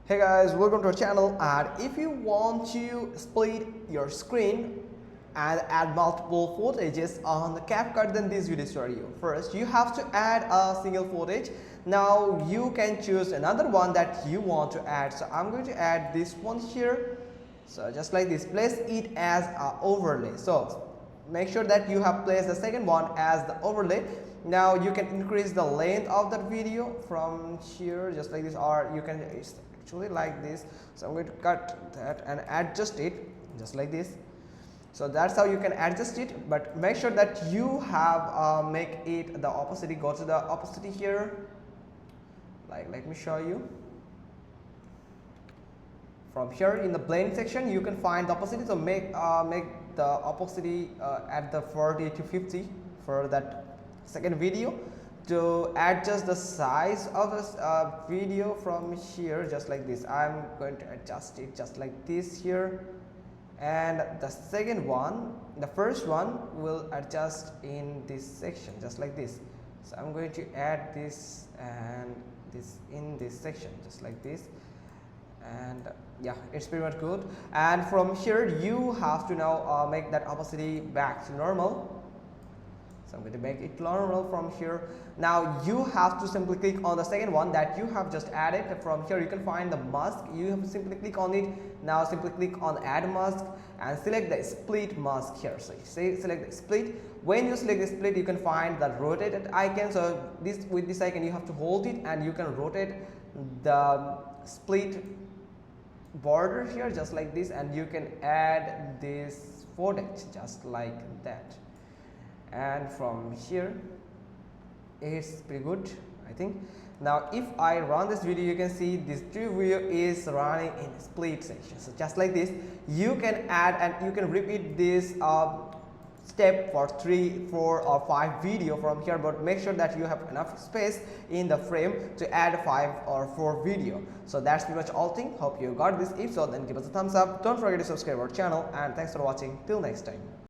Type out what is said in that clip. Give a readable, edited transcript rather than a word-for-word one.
Hey guys, welcome to our channel. And if you want to split your screen and add multiple footages on the CapCut, then this video is for you. First, you have to add a single footage. Now you can choose another one that you want to add. So I'm going to add this one here. So just like this, place it as an overlay. So make sure that you have placed the second one as the overlay. Now you can increase the length of that video from here just like this, or you can actually like this. So I'm going to cut that and adjust it just like this. So that's how you can adjust it, but make sure that you have make it the opacity. Go to the opacity here, like let me show you. From here in the blend section you can find the opacity. So make the opacity at the 40 to 50 for that second video. To adjust the size of this video from here just like this, I'm going to adjust it just like this here. And the second one, the first one will adjust in this section just like this. So I'm going to add this and this in this section just like this. And yeah, it's pretty much good. And from here you have to now make that opacity back to normal. So I'm going to make it normal from here. Now you have to simply click on the second one that you have just added. From here you can find the mask. You have to simply click on it. Now simply click on add mask and select the split mask here. So say select the split. When you select the split, you can find the rotated icon. So this with this icon you have to hold it and you can rotate the split border here just like this, and you can add this footage just like that. And from here it's pretty good, I think. Now if I run this video, you can see this video is running in split section. So just like this, you can add and you can repeat this step for 3, 4 or 5 video from here, but make sure that you have enough space in the frame to add 5 or 4 video. So that's pretty much all thing. Hope you got this. If so, then give us a thumbs up. Don't forget to subscribe our channel, and thanks for watching. Till next time.